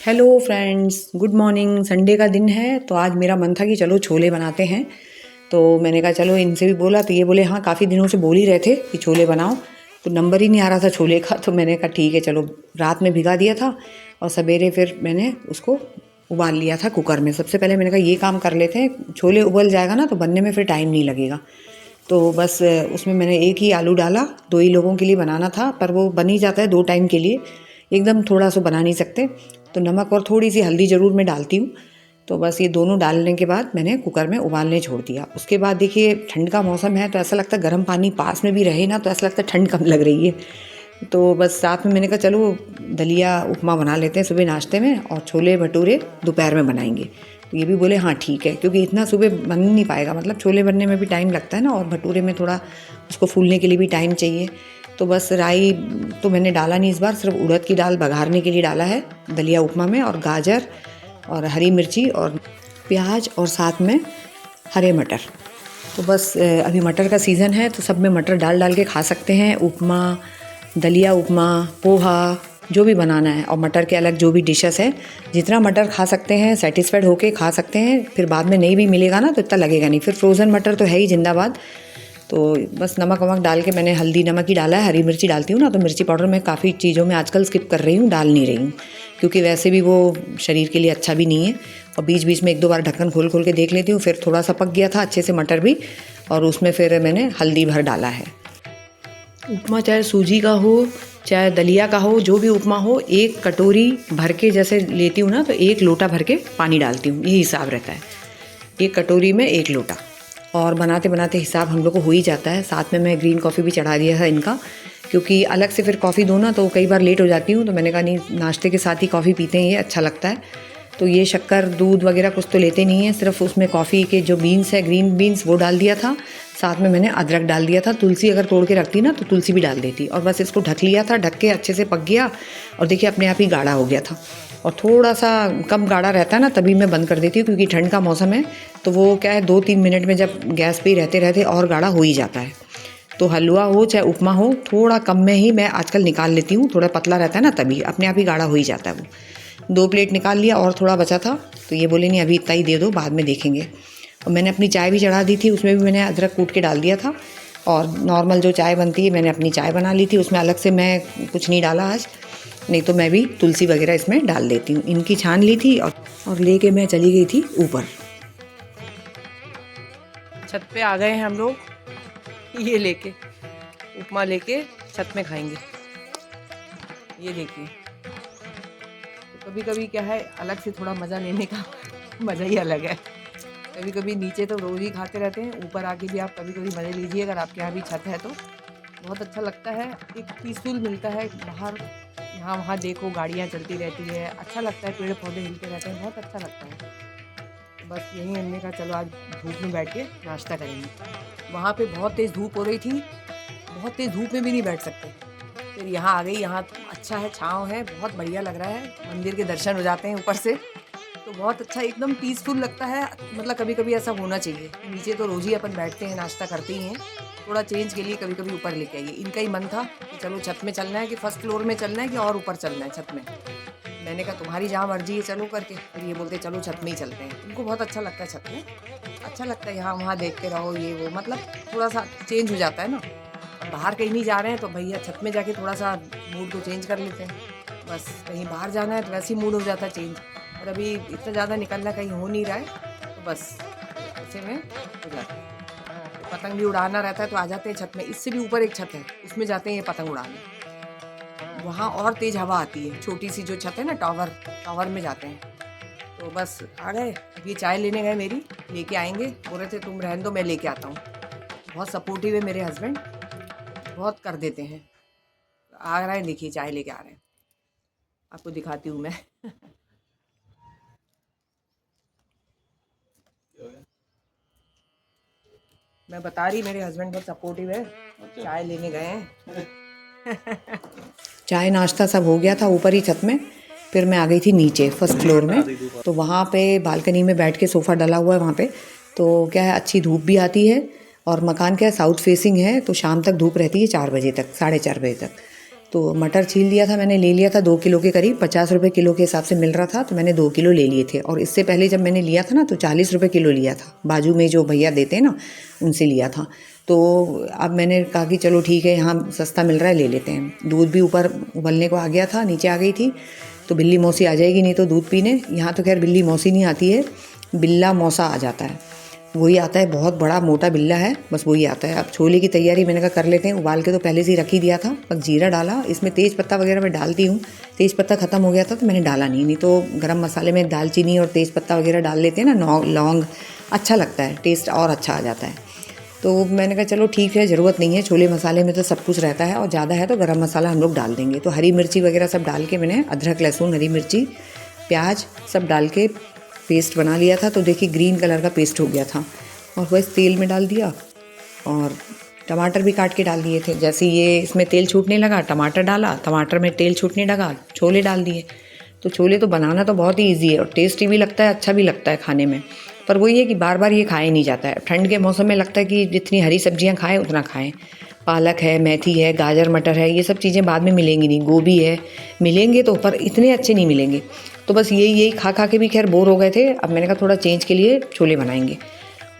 Hello friends, good morning. Sunday का दिन है तो आज मेरा मन था कि चलो छोले बनाते हैं। तो मैंने कहा चलो इनसे भी बोला तो ये बोले हाँ, काफ़ी दिनों से बोल ही रहे थे कि छोले बनाओ। तो नंबर ही नहीं आ रहा था छोले का, तो मैंने कहा ठीक है चलो। रात में भिगा दिया था और सवेरे फिर मैंने उसको उबाल लिया था कुकर में। सबसे पहले मैंने कहा ये काम कर लेते हैं, छोले उबल जाएगा ना तो बनने में फिर टाइम नहीं लगेगा। तो बस उसमें मैंने एक ही आलू डाला, 2 ही लोगों के लिए बनाना था, पर वो बन ही जाता है 2 टाइम के लिए, एकदम थोड़ा सा बना नहीं सकते। तो नमक और थोड़ी सी हल्दी ज़रूर मैं डालती हूँ। तो बस ये दोनों डालने के बाद मैंने कुकर में उबालने छोड़ दिया। उसके बाद देखिए ठंड का मौसम है तो ऐसा लगता है गर्म पानी पास में भी रहे ना तो ऐसा लगता है ठंड कम लग रही है। तो बस साथ में मैंने कहा चलो दलिया उपमा बना लेते हैं सुबह नाश्ते में, और छोले भटूरे दोपहर में बनाएंगे। तो ये भी बोले हाँ ठीक है, क्योंकि इतना सुबह बन नहीं पाएगा, मतलब छोले बनने में भी टाइम लगता है ना, और भटूरे में थोड़ा उसको फूलने के लिए भी टाइम चाहिए। तो बस राई तो मैंने डाला नहीं इस बार, सिर्फ उड़द की दाल बघारने के लिए डाला है दलिया उपमा में, और गाजर और हरी मिर्ची और प्याज और साथ में हरे मटर। तो बस अभी मटर का सीज़न है तो सब में मटर डाल डाल के खा सकते हैं। उपमा, दलिया उपमा, पोहा, जो भी बनाना है, और मटर के अलग जो भी डिशेस है, जितना मटर खा सकते हैं सेटिस्फाइड होके खा सकते हैं। फिर बाद में नहीं भी मिलेगा ना तो इतना लगेगा नहीं, फिर फ्रोज़न मटर तो है ही जिंदाबाद। तो बस नमक वमक डाल के मैंने हल्दी नमक ही डाला है, हरी मिर्ची डालती हूँ ना, तो मिर्ची पाउडर मैं काफ़ी चीज़ों में आजकल स्किप कर रही हूँ, डाल नहीं रही हूँ, क्योंकि वैसे भी वो शरीर के लिए अच्छा भी नहीं है। और बीच बीच में 1-2 बार ढक्कन खोल खोल के देख लेती हूँ। फिर थोड़ा सा पक गया था अच्छे से मटर भी, और उसमें फिर मैंने हल्दी भर डाला है। उपमा चाहे सूजी का हो चाहे दलिया का हो, जो भी उपमा हो, 1 कटोरी भर के जैसे लेती हूँ ना तो 1 लोटा भर के पानी डालती हूँ, यही हिसाब रहता है। 1 कटोरी में 1 लोटा, और बनाते बनाते हिसाब हम लोग को हो ही जाता है। साथ में मैं ग्रीन कॉफ़ी भी चढ़ा दिया था इनका, क्योंकि अलग से फिर कॉफ़ी दो ना तो कई बार लेट हो जाती हूँ। तो मैंने कहा नहीं, नाश्ते के साथ ही कॉफ़ी पीते हैं, ये अच्छा लगता है। तो ये शक्कर दूध वगैरह कुछ तो लेते नहीं है, सिर्फ उसमें कॉफ़ी के जो बीन्स है, ग्रीन बीन्स, वो डाल दिया था। साथ में मैंने अदरक डाल दिया था, तुलसी अगर तोड़ के रखती ना तो तुलसी भी डाल देती, और बस इसको ढक लिया था। ढक के अच्छे से पक गया और देखिए अपने आप ही गाढ़ा हो गया था। और थोड़ा सा कम गाढ़ा रहता है ना तभी मैं बंद कर देती हूँ, क्योंकि ठंड का मौसम है तो वो क्या है 2-3 मिनट में जब गैस पे ही रहते रहते और गाढ़ा हो ही जाता है। तो हलवा हो चाहे उपमा हो, थोड़ा कम में ही मैं आजकल निकाल लेती हूँ, थोड़ा पतला रहता है ना तभी अपने आप ही गाढ़ा हो ही जाता है वो। 2 प्लेट निकाल लिया और थोड़ा बचा था, तो ये बोले नहीं अभी इतना ही दे दो, बाद में देखेंगे। और मैंने अपनी चाय भी चढ़ा दी थी, उसमें भी मैंने अदरक कूट के डाल दिया था। और नॉर्मल जो चाय बनती है मैंने अपनी चाय बना ली थी, उसमें अलग से मैं कुछ नहीं डाला आज, नहीं तो मैं भी तुलसी वगैरह इसमें डाल देती हूँ। इनकी छान ली थी और लेके मैं चली गई थी ऊपर। छत पे आ गए हैं हम लोग, ये लेके उपमा लेके छत में खाएंगे। ये देखिए, तो कभी कभी क्या है, अलग से थोड़ा मज़ा लेने का मज़ा ही अलग है। कभी कभी नीचे तो रोज़ ही खाते रहते हैं, ऊपर आके भी आप कभी कभी मज़े लीजिए, अगर आपके यहाँ भी छत है तो बहुत अच्छा लगता है। एक पीसफुल मिलता है बाहर, यहाँ वहाँ देखो गाड़ियाँ चलती रहती है, अच्छा लगता है, पेड़ पौधे हिलते रहते हैं, बहुत अच्छा लगता है। तो बस यही हमने कहा चलो आज धूप में बैठ के नाश्ता करेंगे। वहाँ पे बहुत तेज़ धूप हो रही थी, बहुत तेज़ धूप में भी नहीं बैठ सकते। फिर यहाँ आ गई, यहाँ अच्छा है, छाँव है, बहुत बढ़िया लग रहा है, मंदिर के दर्शन हो जाते हैं ऊपर से, तो बहुत अच्छा, एकदम पीसफुल लगता है। मतलब कभी कभी ऐसा होना चाहिए, नीचे तो रोज़ ही अपन बैठते हैं, नाश्ता करते ही हैं, थोड़ा चेंज के लिए कभी कभी ऊपर लेके आइए। इनका ही मन था कि चलो छत में चलना है, कि फर्स्ट फ्लोर में चलना है कि और ऊपर चलना है छत में। मैंने कहा तुम्हारी जहाँ मर्जी है चलो करके, फिर ये बोलते चलो छत में ही चलते हैं। उनको बहुत अच्छा लगता है छत में, अच्छा लगता है, यहाँ वहाँ देखते रहो ये वो, मतलब थोड़ा सा चेंज हो जाता है ना। अब बाहर कहीं नहीं जा रहे हैं तो भैया छत में जाके थोड़ा सा मूड को चेंज कर लेते हैं। बस कहीं बाहर जाना है तो वैसे ही मूड हो जाता है चेंज, और अभी इतना ज़्यादा निकलना कहीं हो नहीं रहा है, तो बस ऐसे में हो जाता है। पतंग भी उड़ाना रहता है तो आ जाते हैं छत में। इससे भी ऊपर एक छत है, उसमें जाते हैं ये पतंग उड़ाने, वहाँ और तेज़ हवा आती है। छोटी सी जो छत है ना, टावर में जाते हैं। तो बस आ गए, अब ये चाय लेने गए मेरी, लेके आएंगे, बोल रहे थे तुम रहने दो मैं लेके आता हूँ। बहुत सपोर्टिव है मेरे हस्बैंड, बहुत कर देते हैं। आ रहे हैं, देखिए चाय लेके आ रहे हैं, आपको दिखाती हूँ मैं। मैं बता रही, मेरे हस्बैंड बहुत सपोर्टिव है, चाय लेने गए हैं। चाय नाश्ता सब हो गया था ऊपर ही छत में, फिर मैं आ गई थी नीचे फर्स्ट फ्लोर में। तो वहाँ पे बालकनी में बैठ के सोफ़ा डला हुआ है वहाँ पे, तो क्या है अच्छी धूप भी आती है, और मकान क्या है साउथ फेसिंग है, तो शाम तक धूप रहती है 4 बजे तक, 4:30 बजे तक। तो मटर छील लिया था मैंने, ले लिया था 2 किलो के करीब, 50 रुपये किलो के हिसाब से मिल रहा था, तो मैंने 2 किलो ले लिए थे। और इससे पहले जब मैंने लिया था ना तो 40 रुपये किलो लिया था, बाजू में जो भैया देते हैं ना उनसे लिया था। तो अब मैंने कहा कि चलो ठीक है, यहाँ सस्ता मिल रहा है, ले लेते हैं। दूध भी ऊपर उबलने को आ गया था, नीचे आ गई थी, तो बिल्ली मौसी आ जाएगी नहीं तो दूध पीने। यहाँ तो खैर बिल्ली मौसी नहीं आती है, बिल्ला मौसा आ जाता है, वही आता है, बहुत बड़ा मोटा बिल्ला है, बस वही आता है। अब छोले की तैयारी मैंने कहा कर लेते हैं, उबाल के तो पहले से ही रख ही दिया था, बस जीरा डाला, इसमें तेज़ पत्ता वगैरह मैं डालती हूँ, तेज़ पत्ता ख़त्म हो गया था तो मैंने डाला नहीं तो गरम मसाले में दालचीनी और तेज़ पत्ता वगैरह डाल लेते हैं ना, लौंग, अच्छा लगता है, टेस्ट और अच्छा आ जाता है। तो मैंने कहा चलो ठीक है, ज़रूरत नहीं है, छोले मसाले में तो सब कुछ रहता है, और ज़्यादा है तो गरम मसाला हम लोग डाल देंगे। तो हरी मिर्ची वगैरह सब डाल के मैंने, अदरक लहसुन हरी मिर्ची प्याज सब डाल के पेस्ट बना लिया था। तो देखिए ग्रीन कलर का पेस्ट हो गया था, और बस तेल में डाल दिया, और टमाटर भी काट के डाल दिए थे। जैसे ये इसमें तेल छूटने लगा, टमाटर डाला, टमाटर में तेल छूटने लगा, छोले डाल दिए। तो छोले तो बनाना तो बहुत ही ईजी है, और टेस्टी भी लगता है, अच्छा भी लगता है खाने में, पर वही है कि बार बार ये खाया नहीं जाता है। ठंड के मौसम में लगता है कि जितनी हरी सब्जियां खाएं उतना खाएं, पालक है, मेथी है, गाजर मटर है, ये सब चीज़ें बाद में मिलेंगी नहीं, गोभी है, मिलेंगे तो पर इतने अच्छे नहीं मिलेंगे। तो बस यही खा खा के भी खैर बोर हो गए थे। अब मैंने कहा थोड़ा चेंज के लिए छोले बनाएंगे,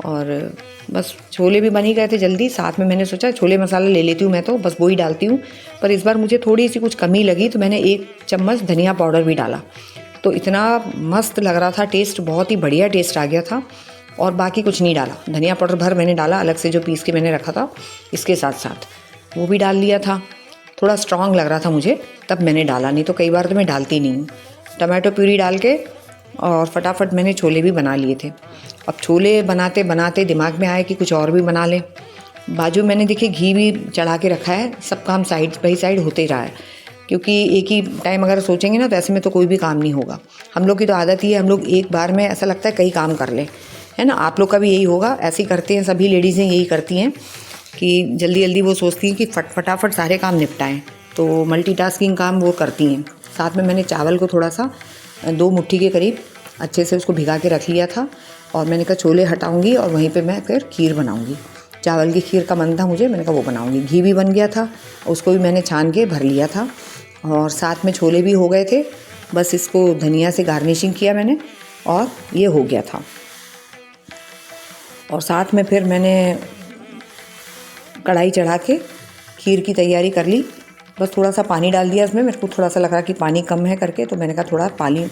और बस छोले भी बन ही गए थे जल्दी। साथ में मैंने सोचा छोले मसाला ले लेती हूँ मैं, तो बस वो ही डालती हूँ, पर इस बार मुझे थोड़ी सी कुछ कमी लगी तो मैंने 1 चम्मच धनिया पाउडर भी डाला। तो इतना मस्त लग रहा था टेस्ट, बहुत ही बढ़िया टेस्ट आ गया था। और बाकी कुछ नहीं डाला, धनिया पाउडर भर मैंने डाला अलग से, जो पीस के मैंने रखा था इसके साथ साथ वो भी डाल लिया था। थोड़ा स्ट्रॉन्ग लग रहा था मुझे, तब मैंने डाला, नहीं तो कई बार तो मैं डालती नहीं हूँ। टमाटो प्यूरी डाल के और फटाफट मैंने छोले भी बना लिए थे। अब छोले बनाते बनाते दिमाग में आया कि कुछ और भी बना लें। बाजू मैंने देखिए घी भी चढ़ा के रखा है, सब काम साइड बाई साइड होते ही रहा है, क्योंकि एक ही टाइम अगर सोचेंगे ना तो ऐसे में तो कोई भी काम नहीं होगा। हम लोग की तो आदत ही है, हम लोग एक बार में ऐसा लगता है कई काम कर लें, है ना। आप लोग का भी यही होगा, ऐसे ही करते हैं, सभी लेडीज़ें यही करती हैं कि जल्दी जल्दी वो सोचती हैं कि फटाफट सारे काम निपटाएं, तो मल्टीटास्किंग काम वो करती हैं। साथ में मैंने चावल को थोड़ा सा 2 मुट्ठी के करीब अच्छे से उसको भिगा के रख लिया था, और मैंने कहा छोले हटाऊंगी और वहीं पे मैं फिर खीर बनाऊंगी। चावल की खीर का मन था मुझे, मैंने कहा वो बनाऊंगी। घी भी बन गया था, उसको भी मैंने छान के भर लिया था, और साथ में छोले भी हो गए थे। बस इसको धनिया से गार्निशिंग किया मैंने, और ये हो गया था। और साथ में फिर मैंने कढ़ाई चढ़ा के खीर की तैयारी कर ली। बस थोड़ा सा पानी डाल दिया इसमें, मेरे को थोड़ा सा लग रहा कि पानी कम है करके, तो मैंने कहा थोड़ा पानी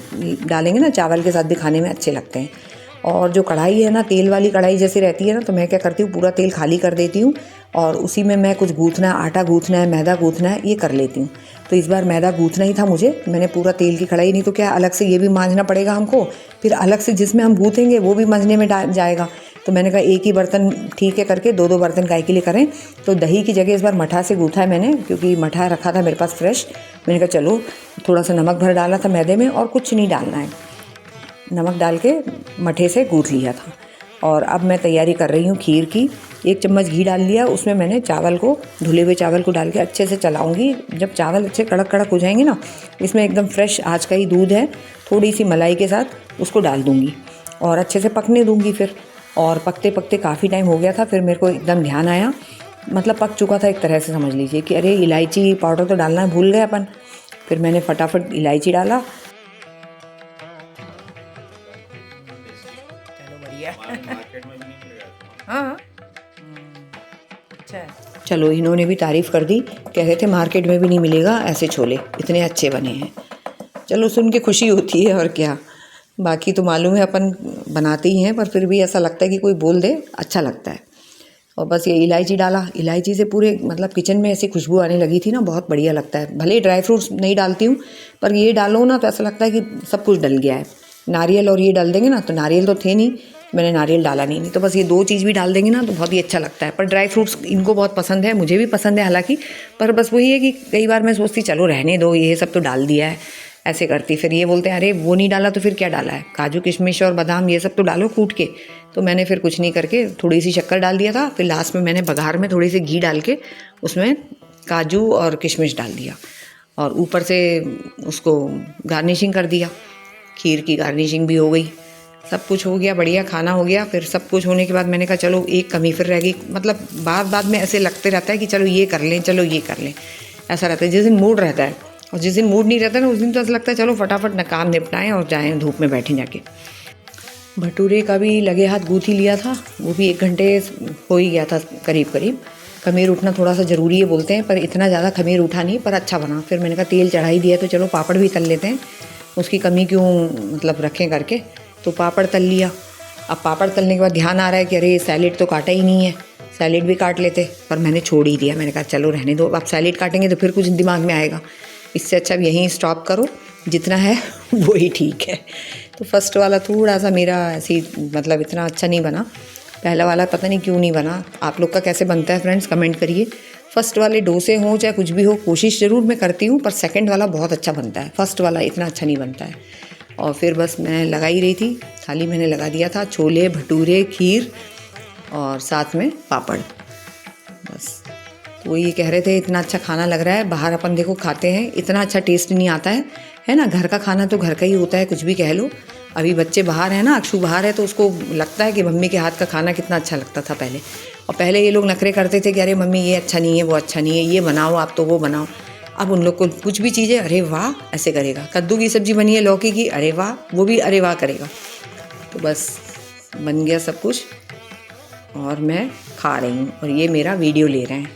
डालेंगे ना चावल के साथ भी खाने में अच्छे लगते हैं। और जो कढ़ाई है ना, तेल वाली कढ़ाई जैसे रहती है ना, तो मैं क्या करती हूँ पूरा तेल खाली कर देती हूँ, और उसी में मैं कुछ गूँथना है, आटा गूँथना है, मैदा गूँथना है, ये कर लेती हूँ। तो इस बार मैदा गूँथना ही था मुझे, मैंने पूरा तेल की कढ़ाई, नहीं तो क्या अलग से ये भी मांझना पड़ेगा हमको, फिर अलग से जिसमें हम गूँथेंगे वो भी मांझने में जाएगा। तो मैंने कहा एक ही बर्तन ठीक है करके 2-2 बर्तन काहे के लिए करें। तो दही की जगह इस बार मठा से गूँथा है मैंने, क्योंकि मठा रखा था मेरे पास फ्रेश। मैंने कहा चलो, थोड़ा सा नमक भर डाला था मैदे में, और कुछ नहीं डालना है, नमक डाल के मठे से गूँथ लिया था। और अब मैं तैयारी कर रही हूँ खीर की। 1 चम्मच घी डाल लिया, उसमें मैंने चावल को, धुले हुए चावल को डाल के अच्छे से चलाऊँगी। जब चावल अच्छे कड़क कड़क हो जाएंगे ना, इसमें एकदम फ्रेश आज का ही दूध है, थोड़ी सी मलाई के साथ उसको डाल दूँगी, और अच्छे से पकने दूँगी फिर। और पकते पकते काफ़ी टाइम हो गया था, फिर मेरे को एकदम ध्यान आया, मतलब पक चुका था एक तरह से, समझ लीजिए कि अरे इलायची पाउडर तो डालना भूल गए अपन। फिर मैंने फटाफट इलायची डाला। चलो बढ़िया। हाँ अच्छा है। चलो इन्होंने भी तारीफ़ कर दी, कह रहे थे मार्केट में भी नहीं मिलेगा ऐसे छोले, इतने अच्छे बने हैं। चलो सुन के खुशी होती है, और क्या। बाकी तो मालूम है अपन बनाते ही हैं, पर फिर भी ऐसा लगता है कि कोई बोल दे, अच्छा लगता है। और बस ये इलायची डाला, इलायची से पूरे मतलब किचन में ऐसी खुशबू आने लगी थी ना, बहुत बढ़िया लगता है। भले ड्राई फ्रूट्स नहीं डालती हूँ, पर ये डालो ना तो ऐसा लगता है कि सब कुछ डल गया है। नारियल और ये डाल देंगे ना, तो नारियल तो थे नहीं, मैंने नारियल डाला नहीं, तो बस ये 2 चीज़ भी डाल देंगे ना तो बहुत ही अच्छा लगता है। पर ड्राई फ्रूट्स इनको बहुत पसंद है, मुझे भी पसंद है हालांकि, पर बस वही है कि कई बार मैं सोचती चलो रहने दो, ये सब तो डाल दिया है, ऐसे करती। फिर ये बोलते हैं अरे वो नहीं डाला तो फिर क्या डाला है, काजू किशमिश और बादाम ये सब तो डालो कूट के। तो मैंने फिर कुछ नहीं करके थोड़ी सी शक्कर डाल दिया था, फिर लास्ट में मैंने बघार में थोड़ी सी घी डाल के उसमें काजू और किशमिश डाल दिया, और ऊपर से उसको गार्निशिंग कर दिया। खीर की गार्निशिंग भी हो गई, सब कुछ हो गया, बढ़िया खाना हो गया। फिर सब कुछ होने के बाद मैंने कहा चलो एक कमी फिर रह गई, मतलब बाद में ऐसे लगते रहता है कि चलो ये कर लें, चलो ये कर लें। ऐसा रहता है। जिस दिन मूड रहता है और जिस दिन मूड नहीं रहता ना, उस दिन तो ऐसा लगता है चलो फटाफट काम निपटाएं और जाएं धूप में बैठें जाके। भटूरे का भी लगे हाथ गूँथ ही लिया था, वो भी 1 घंटे हो ही गया था करीब करीब। खमीर उठना थोड़ा सा ज़रूरी है बोलते हैं, पर इतना ज़्यादा खमीर उठा नहीं, पर अच्छा बना। फिर मैंने कहा तेल चढ़ा ही दिया तो चलो पापड़ भी तल लेते हैं, उसकी कमी क्यों मतलब रखें करके। तो पापड़ तल लिया। अब पापड़ तलने के बाद ध्यान आ रहा है कि अरे सैलेड तो काटा ही नहीं है, सैलेड भी काट लेते, पर मैंने छोड़ ही दिया। मैंने कहा चलो रहने दो, अब सैलेड काटेंगे तो फिर कुछ दिमाग में आएगा, इससे अच्छा अब यहीं स्टॉप करो, जितना है वो ही ठीक है। तो फर्स्ट वाला थोड़ा सा मेरा ऐसी मतलब इतना अच्छा नहीं बना। पहला वाला पता नहीं क्यों नहीं बना। आप लोग का कैसे बनता है फ्रेंड्स, कमेंट करिए। फर्स्ट वाले डोसे हों चाहे कुछ भी हो, कोशिश ज़रूर मैं करती हूँ, पर सेकंड वाला बहुत अच्छा बनता है, फर्स्ट वाला इतना अच्छा नहीं बनता है। और फिर बस मैं लगा ही रही थी, थाली मैंने लगा दिया था, छोले भटूरे खीर और साथ में पापड़, बस। तो वो ये कह रहे थे इतना अच्छा खाना लग रहा है, बाहर अपन देखो खाते हैं इतना अच्छा टेस्ट नहीं आता है ना। घर का खाना तो घर का ही होता है, कुछ भी कह लो। अभी बच्चे बाहर हैं ना, अक्षु बाहर है, तो उसको लगता है कि मम्मी के हाथ का खाना कितना अच्छा लगता था पहले। और पहले ये लोग नखरे करते थे कि अरे मम्मी ये अच्छा नहीं है, वो अच्छा नहीं है, ये बनाओ आप तो वो बनाओ। अब उन लोग को कुछ भी चीज़ें अरे वाह ऐसे करेगा, कद्दू की सब्ज़ी बनी है लौकी की, अरे वाह, वो भी अरे वाह करेगा। तो बस बन गया सब कुछ और मैं खा रही हूँ और ये मेरा वीडियो ले रहे हैं।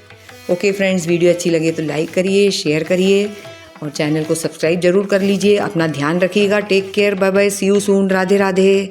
ओके फ्रेंड्स, वीडियो अच्छी लगे तो लाइक करिए, शेयर करिए और चैनल को सब्सक्राइब जरूर कर लीजिए। अपना ध्यान रखिएगा। Take care, bye bye, see you soon, Radhe Radhe.